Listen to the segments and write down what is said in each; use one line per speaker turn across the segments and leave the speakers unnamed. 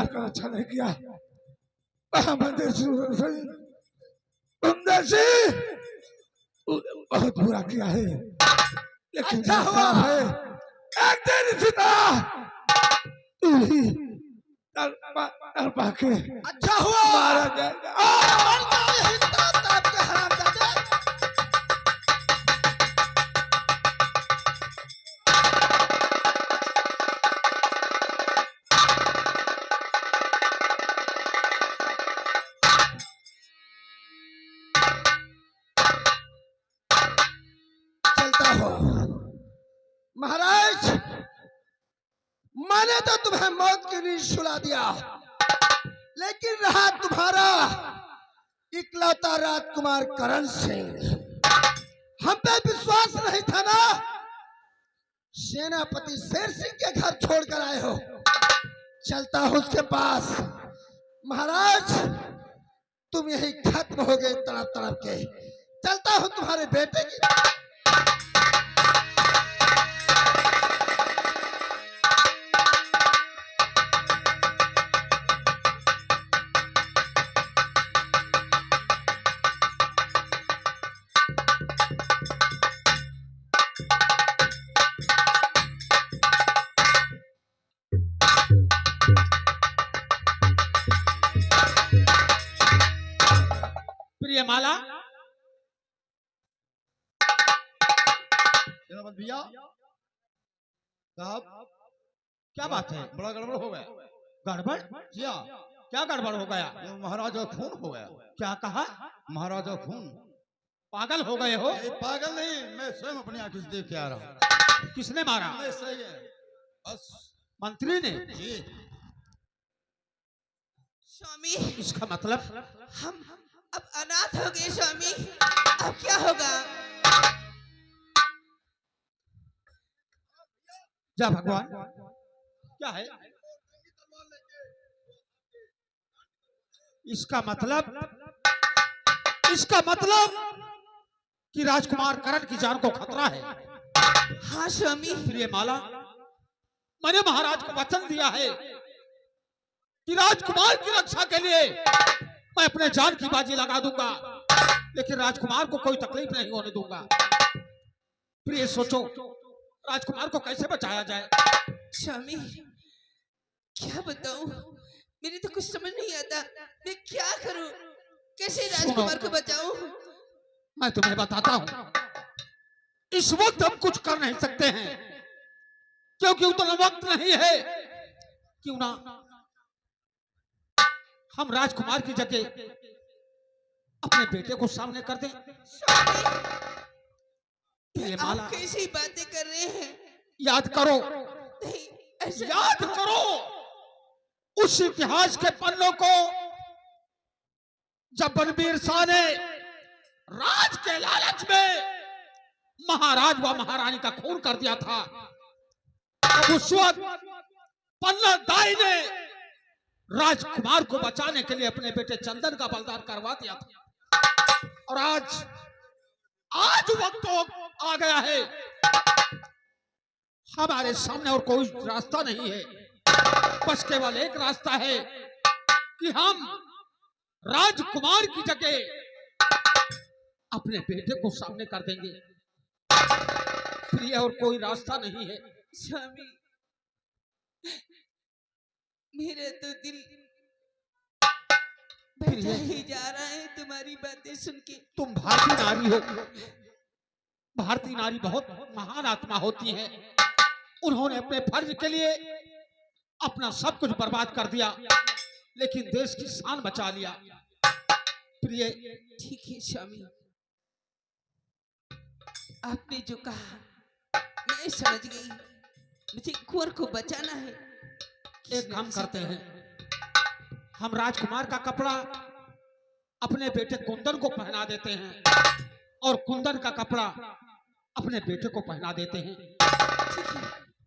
मारकर अच्छा नहीं किया। बहुत बुरा किया है, लेकिन अच्छा हुआ है एक दिन सीता तू ही तर पाके अच्छा हुआ मारा जाएगा। महाराज, मैंने तो तुम्हें मौत की नींद सुला दिया, लेकिन रहा तुम्हारा इकलौता राजकुमार करण सिंह। हम पे विश्वास नहीं था ना। सेनापति शेर सिंह के घर छोड़कर आए हो। चलता हूं उसके पास। महाराज, तुम यही खत्म हो गए तड़प तड़प के। चलता हूं तुम्हारे बेटे की।
माला
भैया साहब,
क्या बात है?
बड़ा गड़बड़ हो गया।
गड़बड़? क्या गड़बड़ हो गया?
महाराजा खून हो गया।
क्या कहा?
महाराजा खून।
पागल हो गए हो?
पागल नहीं, मैं स्वयं अपनी आंखों से देख के आ रहा हूँ।
किसने मारा?
सही है, बस
मंत्री ने।
जी।
स्वामी,
इसका मतलब
हम अब अनाथ हो गए स्वामी। अब क्या होगा?
जा भगवान, क्या है? इसका मतलब कि राजकुमार करण की जान को खतरा है।
हाँ स्वामी।
प्रिय माला, मैंने महाराज को वचन दिया है कि राजकुमार की रक्षा के लिए मैं अपने जान की बाजी लगा दूंगा, लेकिन राजकुमार को कोई तकलीफ नहीं होने दूंगा। प्रिय, सोचो राजकुमार को कैसे बचाया जाए?
स्वामी, क्या बताऊं, मेरी तो कुछ समझ नहीं आता। मैं क्या करूं, कैसे राजकुमार को बचाऊं?
मैं तुम्हें बताता हूं। इस वक्त हम कुछ कर नहीं सकते हैं, क्योंकि उतना वक्त नहीं है। क्यों ना हम राजकुमार की जगह अपने बेटे को सामने कर दें?
आप कैसी बातें कर रहे हैं?
याद करो,
नहीं,
याद करो उस इतिहास के पन्नों को, जब बनबीर शाह ने राज के लालच में महाराज व महारानी का खून कर दिया था। अब उस वक्त पन्ना दाई ने राजकुमार को बचाने के लिए अपने बेटे चंदन का बलिदान करवा दिया था। और आज वक्त तो आ गया है, हमारे सामने और कोई रास्ता नहीं है। बस केवल एक रास्ता है कि हम राजकुमार की जगह अपने बेटे को सामने कर देंगे। प्रिय, और कोई रास्ता नहीं है।
स्वामी, मेरा तो दिल बचा ही जा रहा है तुम्हारी बातें सुन के।
तुम भारतीय नारी हो। भारतीय नारी बहुत महान आत्मा होती है। उन्होंने अपने फर्ज के लिए अपना सब कुछ बर्बाद कर दिया, लेकिन देश की शान बचा लिया। प्रिय,
ठीक है स्वामी, आपने जो कहा मैं समझ गई। मुझे कुंवर को बचाना है।
एक काम करते हैं, हम राजकुमार का कपड़ा अपने बेटे कुंदन को पहना देते हैं और कुंदन का कपड़ा अपने बेटे को पहना देते हैं।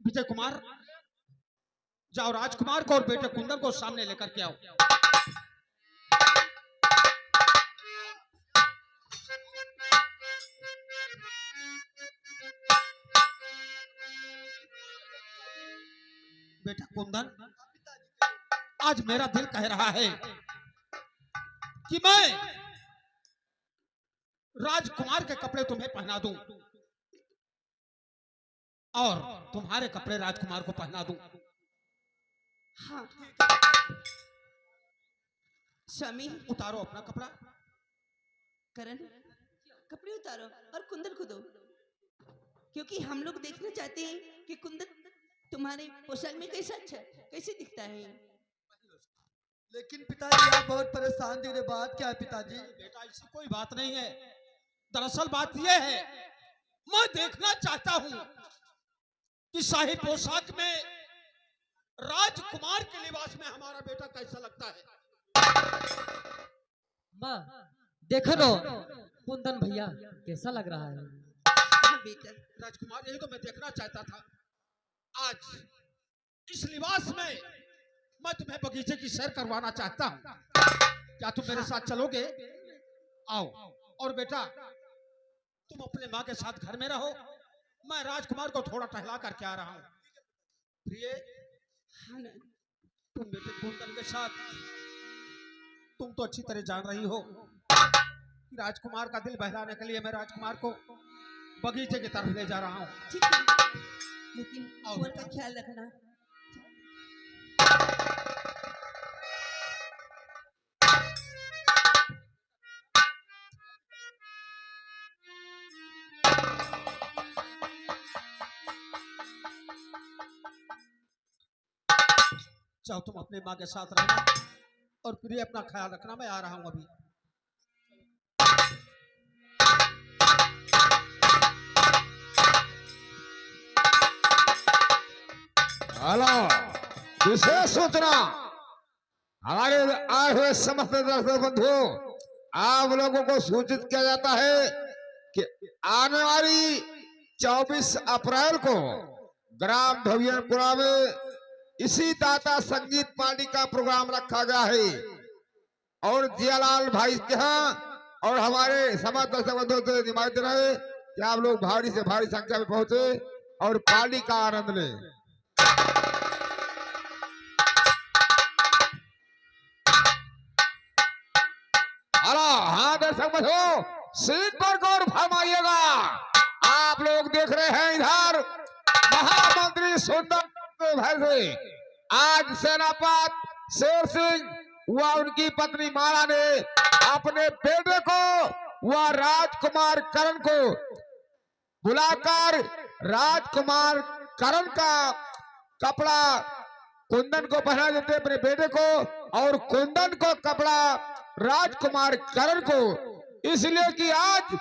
विजय कुमार, जाओ राजकुमार को और बेटे कुंदन को सामने लेकर के आओ। बेटा कुंदन, आज मेरा दिल कह रहा है कि मैं राजकुमार के कपड़े तुम्हें पहना दूं और तुम्हारे कपड़े राजकुमार को पहना दूं।
हाँ स्वामी,
उतारो अपना कपड़ा।
करण कपड़े उतारो और कुंदन को दो, क्योंकि हम लोग देखना चाहते हैं कि कुंदन तुम्हारे पोशाक में कैसे दिखता है।
लेकिन पिताजी आप बहुत परेशान थे, बात क्या है पिताजी?
बेटा ऐसी कोई बात नहीं है। दरअसल बात यह है, मैं देखना चाहता हूं कि शाही पोशाक में राजकुमार के लिबास में हमारा बेटा कैसा लगता है।
माँ देखो नो कुंदन भैया कैसा लग रहा है।
हाँ बेटा,
राजकुमार यही तो मैं देखना चाहता था। आज इस लिबास में मैं तुम्हें बगीचे की सैर करवाना चाहता हूँ। क्या तुम मेरे साथ चलोगे? आओ। और बेटा तुम अपने माँ के साथ घर में रहो, मैं राजकुमार को थोड़ा टहला करके आ रहा हूँ। प्रिय,
हाँ ना,
तुम बेटे कुंदन के साथ, तुम तो अच्छी तरह जान रही हो कि राजकुमार का दिल बहलाने के लिए मैं राजकुमार को बगीचे की तरफ ले जा रहा हूँ।
ठीक है, लेकिन कुंवर का ख्याल रखना।
चाहो तुम अपने माँ के साथ रहना और प्रिय अपना ख्याल रखना, मैं आ रहा हूँ अभी।
हेलो, विशेष सूचना हमारे आए हुए समस्त दर्शक बंधुओं, आप लोगों को सूचित किया जाता है कि आने वाली 24 अप्रैल को ग्राम धवियनपुरा में इसी दाता संगीत पार्टी का प्रोग्राम रखा गया है और जियालाल भाई के यहाँ और हमारे समस्त दर्शक बंधुओं से निवेदन है कि आप लोग भारी से भारी संख्या में पहुंचे और पार्टी का आनंद लें। हाँ दर्शक बंधुओं, सीट पर गौर फरमाइएगा। आप लोग देख रहे हैं इधर महामंत्री सुंदर भाई से आज सेनापत शेर सिंह व उनकी पत्नी माला ने अपने बेटे को व राजकुमार करण को बुलाकर राजकुमार करण का कपड़ा कुंदन को पहना देते अपने बेटे को और कुंदन को कपड़ा राजकुमार करण को, इसलिए कि आज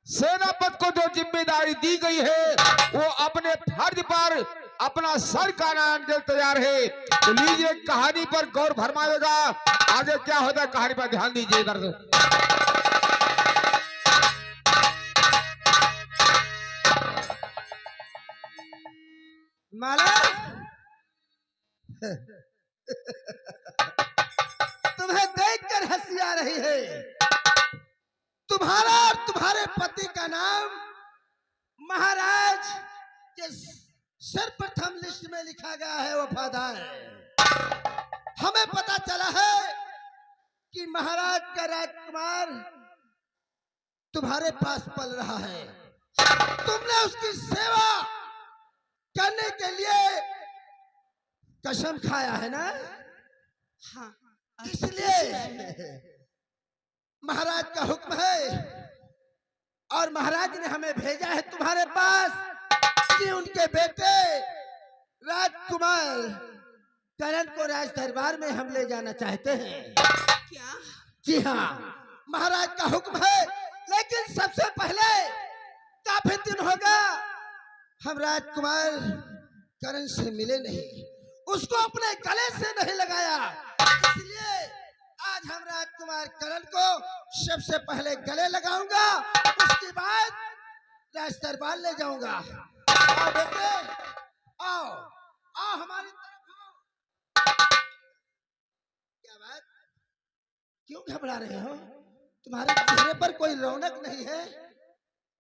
सेनापति को जो जिम्मेदारी दी गई है वो अपने फर्ज पर अपना सर का नाम देने तैयार है। तो लीजिए कहानी पर गौर फरमाइएगा, आगे क्या होता है कहानी पर ध्यान दीजिए दर्शक।
माला तुम्हें देखकर हंसी आ रही है। तुम्हारा और तुम्हारे पति का नाम महाराज के सर्वप्रथम लिस्ट में लिखा गया है, वफादार। हमें पता चला है कि महाराज का राजकुमार तुम्हारे पास पल रहा है। तुमने उसकी सेवा करने के लिए कसम खाया है ना?
हाँ,
इसलिए महाराज का हुक्म है और महाराज ने हमें भेजा है तुम्हारे पास कि उनके बेटे राजकुमार करण को राज दरबार में हम ले जाना चाहते हैं।
क्या?
जी हाँ, महाराज का हुक्म है, लेकिन सबसे पहले काफी दिन होगा हम राजकुमार करण से मिले नहीं, उसको अपने गले से नहीं लगाया। इसलिए आज हम राजकुमार करण को सबसे पहले गले लगाऊंगा, उसके बाद राज दरबार ले जाऊंगा। आओ बेटे, आओ आओ हमारी तरफ आओ। क्या बात, क्यों घबरा रहे हो? तुम्हारे चेहरे पर कोई रौनक नहीं है।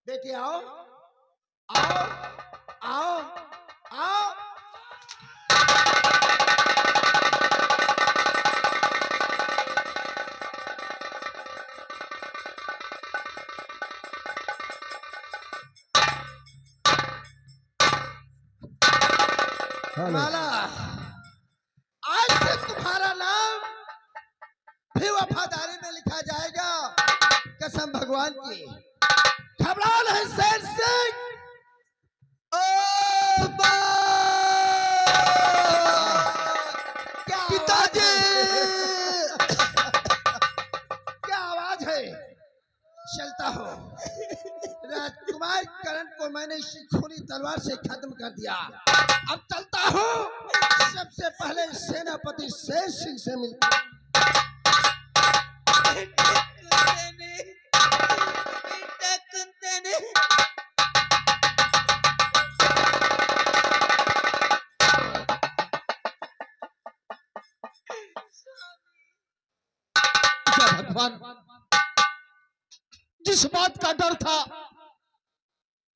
बेटे आओ आओ आओ आओ। वफादारी में लिखा जाएगा। कसम भगवान की, घबराओ नहीं शेर सिंह। ओ पिताजी, क्या आवाज है? चलता हो। राजकुमार करण को मैंने इसी खूनी तलवार से खत्म कर दिया। अब चलता हूँ, सबसे पहले सेनापति शेर सिंह से मिलता।
क्या भगवान, जिस बात का डर था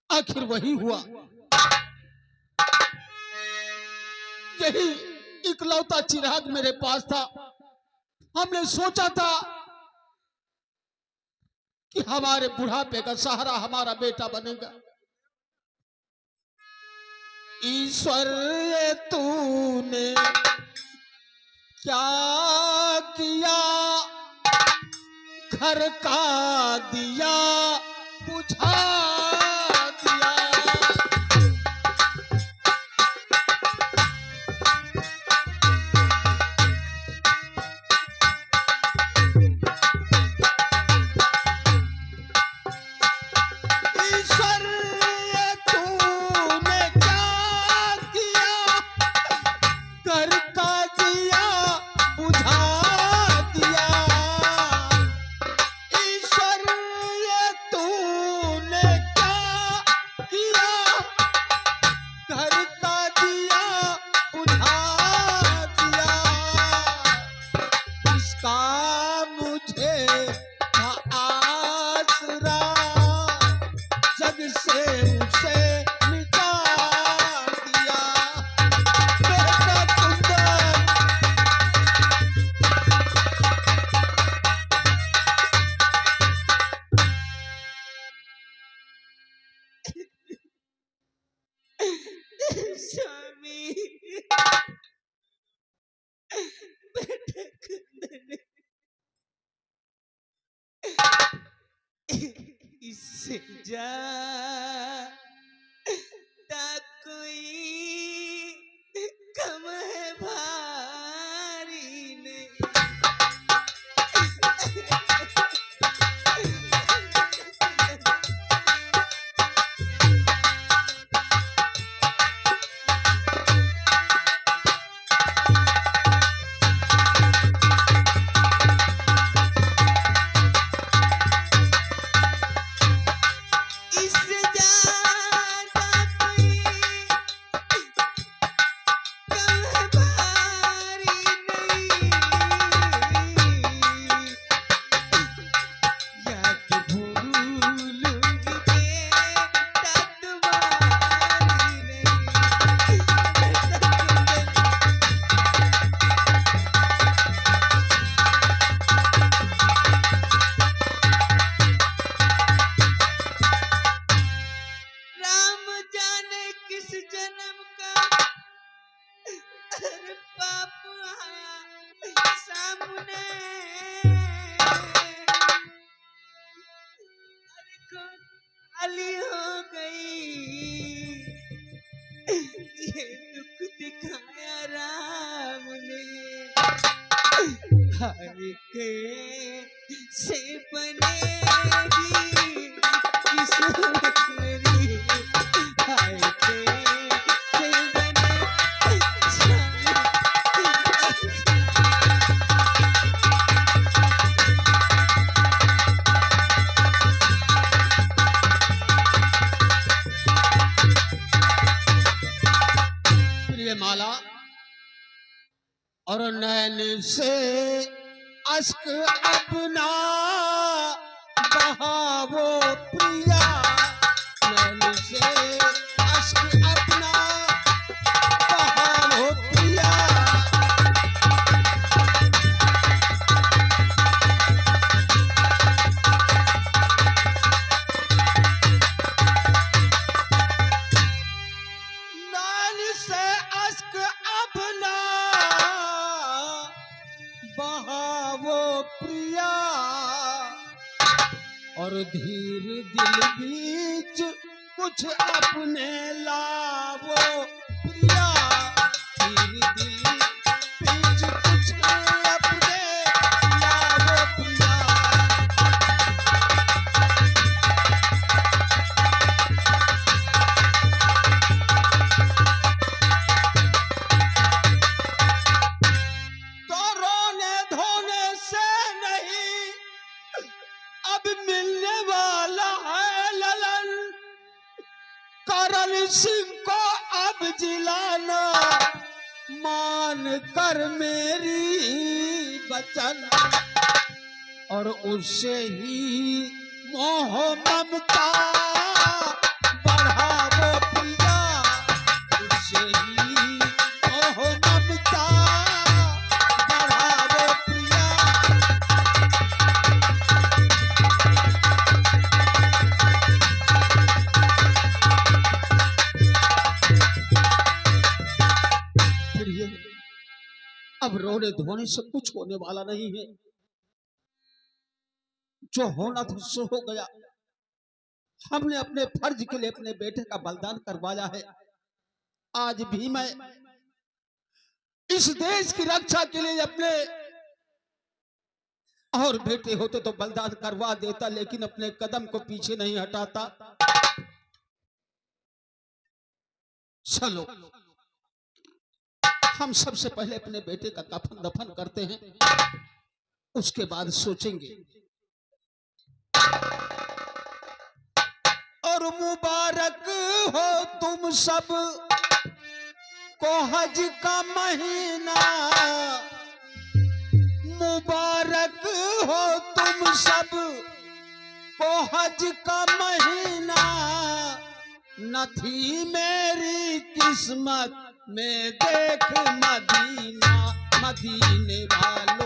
आखिर वही हुआ। यही इकलौता चिराग मेरे पास था। हमने सोचा था कि हमारे बुढ़ापे का सहारा हमारा बेटा बनेगा। ईश्वर ये तूने क्या किया, घर का दिया बुझा दिया। ईश्वर ये तूने क्या किया, घर का दिया बुझा दिया। ईश्वर ये तूने क्या किया, घर का दिया बुझा दिया। इसका मुझे था आसरा, जग से उसे मिटा दिया। बेटा कुंदन,
स्वामी, बेटा कुंदन, इससे ज्यादा कोई कम है भारी नहीं। इससे ज्यादा कोई कम है भारी नहीं। याद भूलूंगी बेटा तुम्हारी नहीं। बेटा कुंदन, राम जाने किस जन्म का अरे पाप आया सामने। अरे कौन खाली हो गई, ये दुख दिखाया राम ने। हाय के से बनेगी किस्मत मेरी, हाय के से बने
प्रिय माला, और नैन से अश्क अपना बहावो प्रिया। नैन से अश्क अपना बहावो प्रिया। नैन से अश्क अपना बहावो प्रिया, और धीर दिल बीच कुछ अपने लावो प्रिया, धीर दिल बीच कुछ अपने लावो प्रिया। तो रोने धोने से नहीं अब मिलने वाला है ललन, करण सिंह को अब जिलाना मान कर मेरी वचन, और उससे ही मोह ममता बढ़ावो प्रिया, उससे ही मोह ममता बढ़ावो प्रिया। प्रिय, अब रोने धोने से कुछ होने वाला नहीं है, जो होना था सो हो गया। हमने अपने फर्ज के लिए अपने बेटे का बलिदान करवाया है। आज भी मैं इस देश की रक्षा के लिए अपने और बेटे होते तो बलिदान करवा देता, लेकिन अपने कदम को पीछे नहीं हटाता। चलो हम सबसे पहले अपने बेटे का कफन दफन करते हैं, उसके बाद सोचेंगे। और मुबारक हो तुम सब को हज का महीना, मुबारक हो तुम सब को हज का महीना, न थी मेरी किस्मत में देख मदीना, मदीने वाली